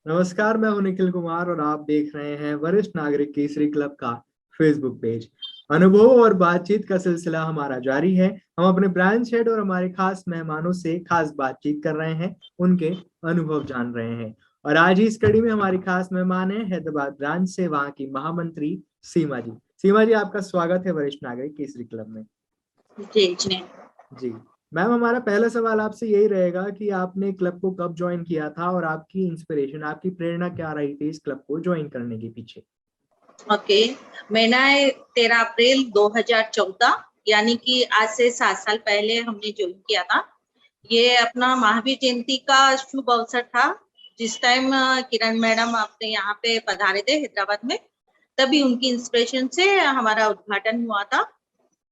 नमस्कार, मैं हूं निखिल कुमार और आप देख रहे हैं वरिष्ठ नागरिक केसरी क्लब का फेसबुक पेज। अनुभव और बातचीत का सिलसिला हमारा जारी है। हम अपने ब्रांच हेड और हमारे खास मेहमानों से खास बातचीत कर रहे हैं, उनके अनुभव जान रहे हैं। और आज ही इस कड़ी में हमारी खास मेहमान है हैदराबाद ब्रांच से वहां की महामंत्री सीमा जी। सीमा जी, आपका स्वागत है वरिष्ठ नागरिक केसरी क्लब में। जी जी। जी मैम, हमारा पहला सवाल आपसे यही रहेगा कि आपने क्लब को कब ज्वाइन किया था और आपकी इंस्पिरेशन, आपकी प्रेरणा क्या रही थी इस क्लब को ज्वाइन करने के पीछे। ओके। मैंने 13 अप्रैल 2014 यानी कि आज से 7 साल पहले हमने ज्वाइन किया था। ये अपना महावीर जयंती का शुभ अवसर था। जिस टाइम किरण मैडम अपने यहाँ पे पधारे थे हैदराबाद में, तभी उनकी इंस्पिरेशन से हमारा उद्घाटन हुआ था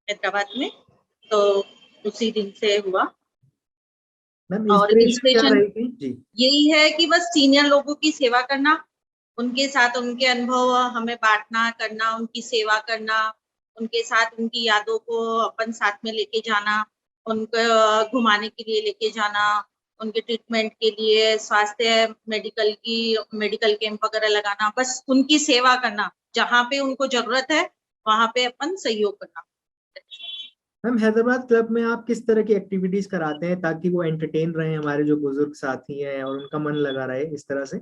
हैदराबाद में। तो उसी दिन से हुआ। मैम, और इंस्पिरेशन क्या इंस्पिरेशन रही थी जी। यही है कि बस सीनियर लोगों की सेवा करना, उनके साथ उनके अनुभव हमें बांटना करना, उनकी सेवा करना, उनके साथ उनकी यादों को अपन साथ में लेके जाना, उनको घुमाने के लिए लेके जाना, उनके ट्रीटमेंट के लिए स्वास्थ्य मेडिकल कैंप वगैरह लगाना, बस उनकी सेवा करना, जहाँ पे उनको जरूरत है वहां पे अपन सहयोग करना। मैम, हैदराबाद क्लब में आप किस तरह की एक्टिविटीज कराते हैं ताकि वो एंटरटेन रहे, हमारे जो बुजुर्ग साथी हैं, और उनका मन लगा रहे इस तरह से।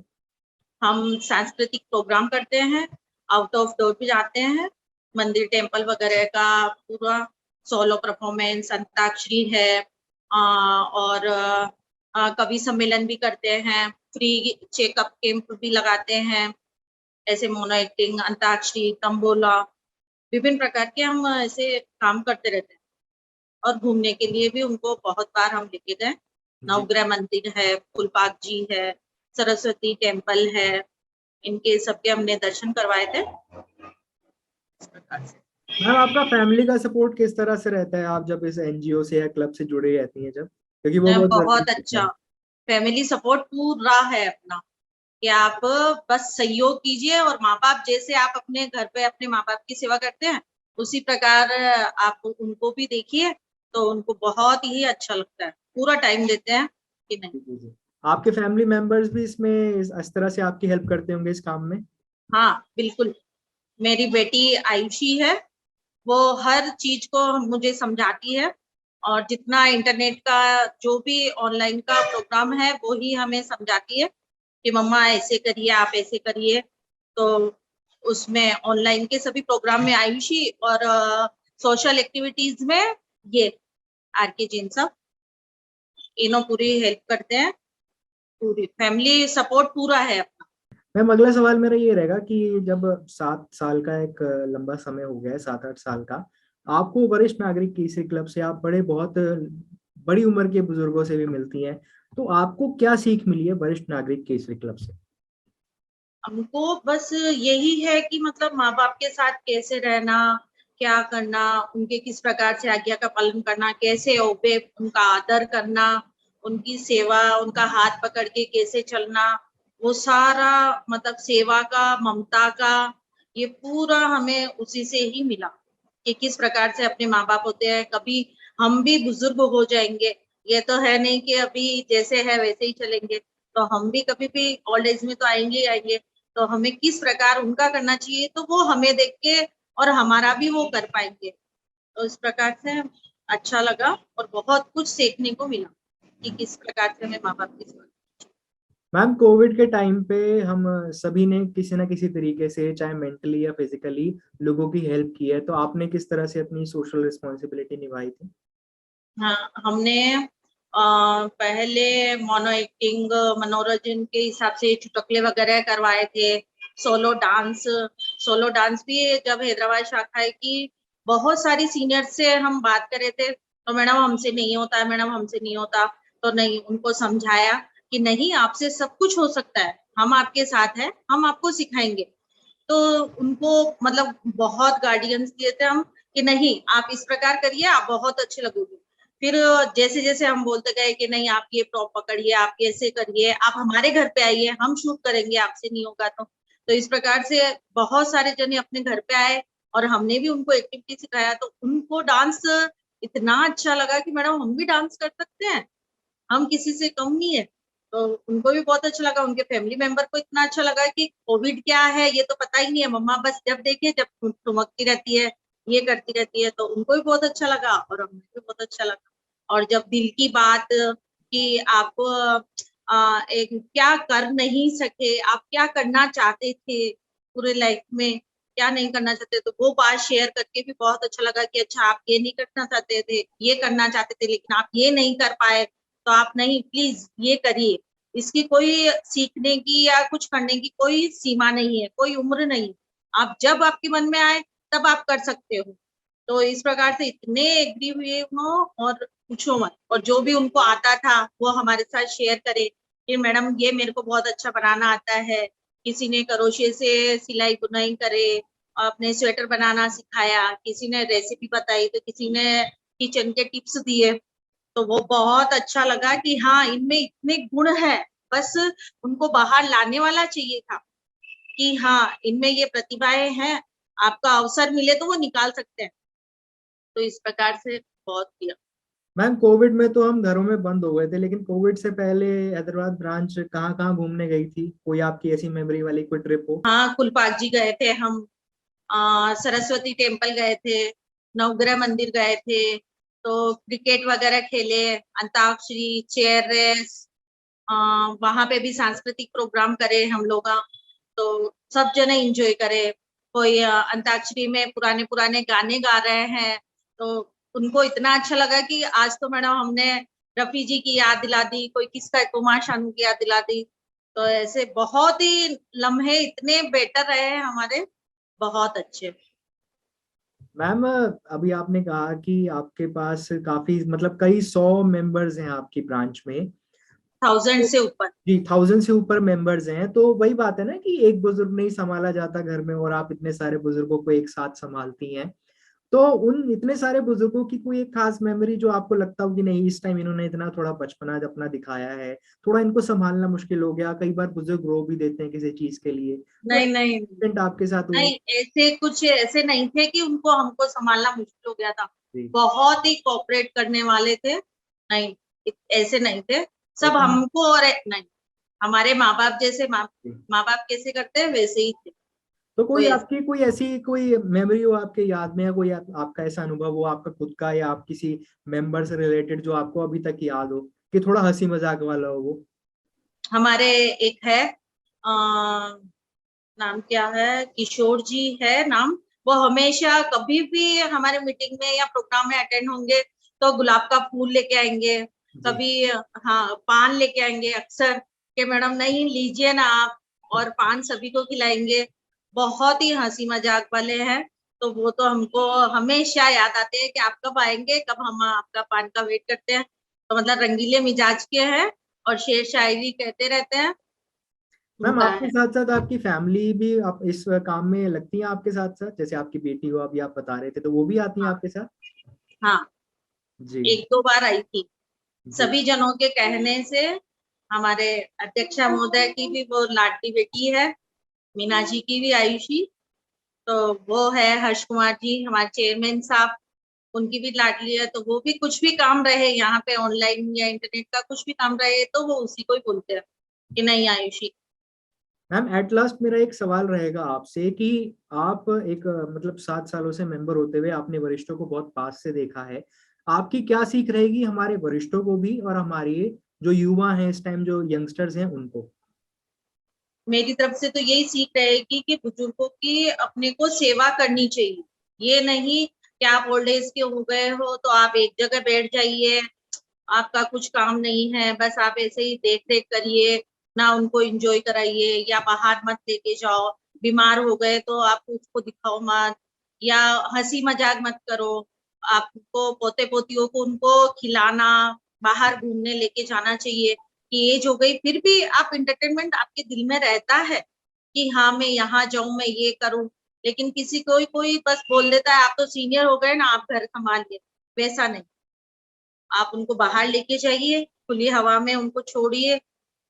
हम सांस्कृतिक प्रोग्राम करते हैं, आउट ऑफ डोर भी जाते हैं, मंदिर टेम्पल वगैरह का पूरा सोलो परफॉर्मेंस, अंताक्षरी है, और कवि सम्मेलन भी करते हैं, फ्री चेकअप कैंप भी लगाते हैं, ऐसे मोनो एक्टिंग, अंताक्षरी, तंबोला, विभिन्न प्रकार के हम ऐसे काम करते रहते हैं। और घूमने के लिए भी उनको बहुत बार हम लेके गए। जी नवग्रह मंदिर है, फूलबाग जी है, सरस्वती टेम्पल है, इनके सबके हमने दर्शन करवाए थे इस प्रकार से। मैम, आपका फैमिली का सपोर्ट किस तरह से रहता है आप जब इस एनजीओ से या क्लब से जुड़े रहती हैं, जब, क्योंकि वो बहुत जरूरी बहुत होता अच्छा है। फैमिली सपोर्ट पूरा है अपना, कि आप बस सहयोग कीजिए, और माँ बाप जैसे आप अपने घर पे अपने माँ बाप की सेवा करते हैं, उसी प्रकार आप उनको भी देखिए, तो उनको बहुत ही अच्छा लगता है, पूरा टाइम देते हैं कि नहीं। जी जी जी। आपके फैमिली मेंबर्स भी इसमें इस तरह से आपकी हेल्प करते होंगे इस काम में। हाँ बिल्कुल। मेरी बेटी आयुषी है, वो हर चीज को मुझे समझाती है, और जितना इंटरनेट का जो भी ऑनलाइन का प्रोग्राम है वो ही हमें समझाती है कि मम्मा ऐसे करिए, आप ऐसे करिए। तो उसमें ऑनलाइन के सभी प्रोग्राम में आयुषी, और सोशल एक्टिविटीज में ये आर के जैन सब, इन्हों पूरी हेल्प करते हैं। पूरी फैमिली सपोर्ट पूरा है अपना। मैम, अगला सवाल मेरा ये रहेगा कि जब 7 साल का एक लंबा समय हो गया है, 7-8 साल का, आपको वरिष्ठ नागरिक केसरी क्लब से आप बड़े बहुत बड़ी उम्र के बुजुर्गों से भी मिलती हैं, तो आपको क्या सीख मिली है वरिष्ठ नागरिक केसरी क्लब से। हमको बस यही है कि मतलब माँ बाप के साथ कैसे रहना, क्या करना, उनके किस प्रकार से आज्ञा का पालन करना, कैसे ओबे, उनका आदर करना, उनकी सेवा, उनका हाथ पकड़ के कैसे चलना, वो सारा मतलब सेवा का, ममता का, ये पूरा हमें उसी से ही मिला, कि किस प्रकार से अपने माँ बाप होते हैं। कभी हम भी बुजुर्ग हो जाएंगे, ये तो है नहीं कि अभी जैसे है वैसे ही चलेंगे, तो हम भी कभी भी ओल्ड एज में तो आएंगे ही आएंगे। तो हमें किस प्रकार उनका करना चाहिए, तो वो हमें देख के और हमारा भी वो कर पाएंगे। तो इस प्रकार से अच्छा लगा, और बहुत कुछ सीखने को मिला कि किस प्रकार से हमें माँ बाप की सेवा। मैम, कोविड के टाइम पे हम सभी ने किसी ना किसी तरीके से, चाहे मेंटली या फिजिकली, लोगों की हेल्प की है, तो आपने किस तरह से अपनी सोशल रिस्पॉन्सिबिलिटी निभाई थी। हाँ, हमने पहले मोनो एक्टिंग, मनोरंजन के हिसाब से चुटकुले वगैरह करवाए थे, सोलो डांस। सोलो डांस भी जब हैदराबाद शाखा की बहुत सारी सीनियर से हम बात कर रहे थे, तो मैडम हमसे नहीं होता है, मैडम हमसे नहीं होता। तो नहीं, उनको समझाया कि नहीं, आपसे सब कुछ हो सकता है, हम आपके साथ हैं, हम आपको सिखाएंगे। तो उनको मतलब बहुत गार्डियंस दिए थे हम, कि नहीं आप इस प्रकार करिए, आप बहुत अच्छे लगोगे। फिर जैसे जैसे हम बोलते गए कि नहीं, आप ये प्रॉप पकड़िए, आप कैसे करिए, आप हमारे घर पे आइए, हम शूट करेंगे, आपसे नहीं होगा तो इस प्रकार से बहुत सारे जने अपने घर पे आए, और हमने भी उनको एक्टिविटी सिखाया, तो उनको डांस इतना अच्छा लगा कि मैडम हम भी डांस कर सकते हैं, हम किसी से कम नहीं है। तो उनको भी बहुत अच्छा लगा, उनके फैमिली मेंबर को इतना अच्छा लगा कि कोविड क्या है ये तो पता ही नहीं है मम्मा, बस जब देखे जब ठुमकती रहती है, ये करती रहती है, तो उनको भी बहुत अच्छा लगा और हमें भी बहुत अच्छा लगा। और जब दिल की बात कि आप एक क्या कर नहीं सके, आप क्या करना चाहते थे पूरे लाइफ में, क्या नहीं करना चाहते, तो वो बात शेयर करके भी बहुत अच्छा लगा कि अच्छा आप ये नहीं करना चाहते थे, ये करना चाहते थे लेकिन आप ये नहीं कर पाए, तो आप नहीं, प्लीज ये करिए। इसकी कोई सीखने की या कुछ करने की कोई सीमा नहीं है, कोई उम्र नहीं, आप जब आपके मन में आए तब आप कर सकते हो। तो इस प्रकार से इतने एग्री हुए हो और पूछो मत। और जो भी उनको आता था वो हमारे साथ शेयर करे कि मैडम ये मेरे को बहुत अच्छा बनाना आता है, किसी ने क्रोशे से सिलाई बुनाई करे, अपने स्वेटर बनाना सिखाया, किसी ने रेसिपी बताई, तो किसी ने किचन के टिप्स दिए। तो वो बहुत अच्छा लगा कि हाँ इनमें इतने गुण है, बस उनको बाहर लाने वाला चाहिए था कि हाँ इनमें ये प्रतिभाएं हैं, आपका अवसर मिले तो वो निकाल सकते हैं। तो इस प्रकार से बहुत किया। मैम कोविड में तो हम घरों में बंद हो गए थे, लेकिन कोविड से पहले हैदराबाद ब्रांच कहाँ कहाँ घूमने गई थी? कोई आपकी ऐसी मेमोरी वाली कोई ट्रिप हो? हाँ कुलपाक जी गए थे हम, सरस्वती टेम्पल गए थे, नवग्रह मंदिर गए थे, तो क्रिकेट वगैरह खेले, अंताक्षरी, चेयर रेस, वहां पे भी सांस्कृतिक प्रोग्राम करे हम लोग। तो सब जने एंजॉय करे। कोई अंताक्षरी में पुराने पुराने गाने गा रहे हैं, तो उनको इतना अच्छा लगा कि आज तो मैडम हमने रफी जी की याद दिला दी, कोई किसका कुमार शानू की याद दिला दी। तो ऐसे बहुत ही लम्हे इतने बेटर रहे हैं हमारे, बहुत अच्छे। मैम अभी आपने कहा कि आपके पास काफी मतलब कई 100 मेंबर्स हैं आपकी ब्रांच में। 1000 से ऊपर। जी, 1000 से ऊपर मेंबर्स हैं, तो वही बात है ना कि एक बुजुर्ग नहीं संभाला जाता घर में, और आप इतने सारे बुजुर्गों को एक साथ संभालती हैं। तो उन इतने सारे बुजुर्गों की कोई एक खास मेमोरी जो आपको लगता हो कि नहीं इस टाइम इन्होंने इतना थोड़ा बचपना अपना दिखाया है, थोड़ा इनको संभालना मुश्किल हो गया, कई बार बुजुर्ग रो भी देते हैं किसी चीज के लिए, तो नहीं नहीं इंसिडेंट आपके साथ हुए? नहीं, ऐसे कुछ ऐसे नहीं थे कि उनको हमको संभालना मुश्किल हो गया था। जी। बहुत ही कोऑपरेट करने वाले थे। नहीं, ऐसे नहीं थे। सब ऐसा हमको और नहीं, हमारे माँ बाप जैसे जी। माँ बाप कैसे करते हैं वैसे ही थे। तो कोई कोई ऐसे आपकी कोई ऐसी कोई मेमोरी हो आपके याद में, या कोई आपका ऐसा अनुभव हो आपका खुद का या आप किसी मेंबर से रिलेटेड जो आपको अभी तक याद हो कि थोड़ा हंसी मजाक वाला हो वो? हमारे एक है, नाम क्या है, किशोर जी है नाम। वो हमेशा कभी भी हमारे मीटिंग में या प्रोग्राम में अटेंड होंगे तो गुलाब का फूल लेके आएंगे, जी। कभी हाँ पान लेके आएंगे अक्सर, कि मैडम नहीं लीजिए ना आप, और पान सभी को खिलाएंगे। बहुत ही हंसी मजाक वाले हैं। तो वो तो हमको हमेशा याद आते हैं कि आप कब आएंगे, कब हम आपका पान का वेट करते हैं। तो मतलब रंगीले मिजाज के हैं और शेर शायरी कहते रहते हैं, मैम उनका आपके है। साथ साथ आपकी फैमिली भी आप इस काम में लगती है आपके साथ साथ? जैसे आपकी बेटी हो अभी आप बता रहे थे, तो वो भी आती है हाँ आपके साथ? हाँ, जी। एक दो बार आई थी। जी। सभी जनों के कहने से, हमारे अध्यक्षा महोदय की भी वो लाडली बेटी है, मीना जी की भी आयुषी, तो वो है हर्ष कुमार जी हमारे चेयरमैन साहब, उनकी भी लाडली है। तो वो भी कुछ भी काम रहे यहाँ पे ऑनलाइन या इंटरनेट का कुछ भी काम रहे तो वो उसी को ही बोलते हैं कि नहीं आयुषी। मैम एट लास्ट मेरा एक सवाल रहेगा आपसे कि आप एक मतलब 7 सालों से मेंबर होते हुए आपने वरिष्ठों को बहुत पास से देखा है, आपकी क्या सीख रहेगी हमारे वरिष्ठों को भी और हमारे जो युवा हैं इस टाइम जो यंगस्टर्स हैं उनको? मेरी तरफ से तो यही सीख रहेगी कि बुजुर्गों की अपने को सेवा करनी चाहिए। ये नहीं कि आप ओल्ड एज के हो गए हो तो आप एक जगह बैठ जाइए, आपका कुछ काम नहीं है, बस आप ऐसे ही देख रेख करिए, ना उनको एंजॉय कराइए, या बाहर मत लेके जाओ, बीमार हो गए तो आप उसको दिखाओ मत, या हंसी मजाक मत करो। आपको पोते पोतियों को उनको खिलाना, बाहर घूमने लेके जाना चाहिए। कि एज हो गई फिर भी आप इंटरटेनमेंट आपके दिल में रहता है कि हाँ मैं यहाँ जाऊं, मैं ये करूं। लेकिन किसी कोई कोई बस बोल देता है आप तो सीनियर हो गए ना, आप घर संभालिए। वैसा नहीं, आप उनको बाहर लेके जाइए, खुली हवा में उनको छोड़िए,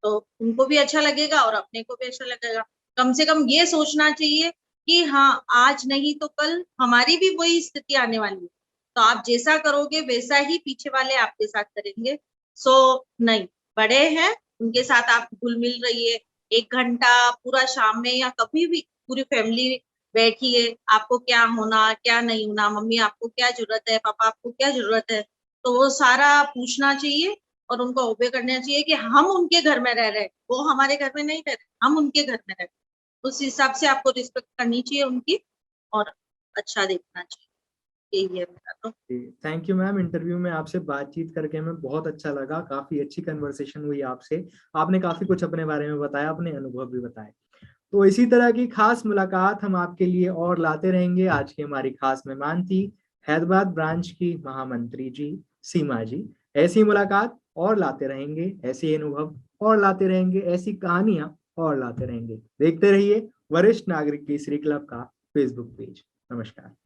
तो उनको भी अच्छा लगेगा और अपने को भी अच्छा लगेगा। कम से कम ये सोचना चाहिए कि हाँ आज नहीं तो कल हमारी भी वही स्थिति आने वाली है, तो आप जैसा करोगे वैसा ही पीछे वाले आपके साथ करेंगे। सो नहीं, बड़े हैं, उनके साथ आप घुल मिल रहिए, 1 घंटा पूरा शाम में या कभी भी पूरी फैमिली बैठिए, आपको क्या होना, क्या नहीं होना, मम्मी आपको क्या जरूरत है, पापा आपको क्या जरूरत है, तो वो सारा पूछना चाहिए और उनको ओबे करना चाहिए कि हम उनके घर में रह रहे हैं, वो हमारे घर में नहीं रह रहे, हम उनके घर में रह रहे। उस हिसाब से आपको रिस्पेक्ट करनी चाहिए उनकी और अच्छा देखना चाहिए। यही है मेरा तो। थैंक यू मैम, इंटरव्यू में आपसे बातचीत करके हमें बहुत अच्छा लगा, काफी अच्छी कन्वर्सेशन हुई आपसे। आपने काफी कुछ अपने बारे में बताया, अपने अनुभव भी बताए। तो इसी तरह की खास मुलाकात हम आपके लिए और लाते रहेंगे। आज की हमारी खास मेहमान थी हैदराबाद ब्रांच की महामंत्री जी, सीमा जी। ऐसी मुलाकात और लाते रहेंगे, ऐसे अनुभव और लाते रहेंगे, ऐसी कहानियां और लाते रहेंगे। देखते रहिए वरिष्ठ नागरिक केसरी क्लब का फेसबुक पेज। नमस्कार।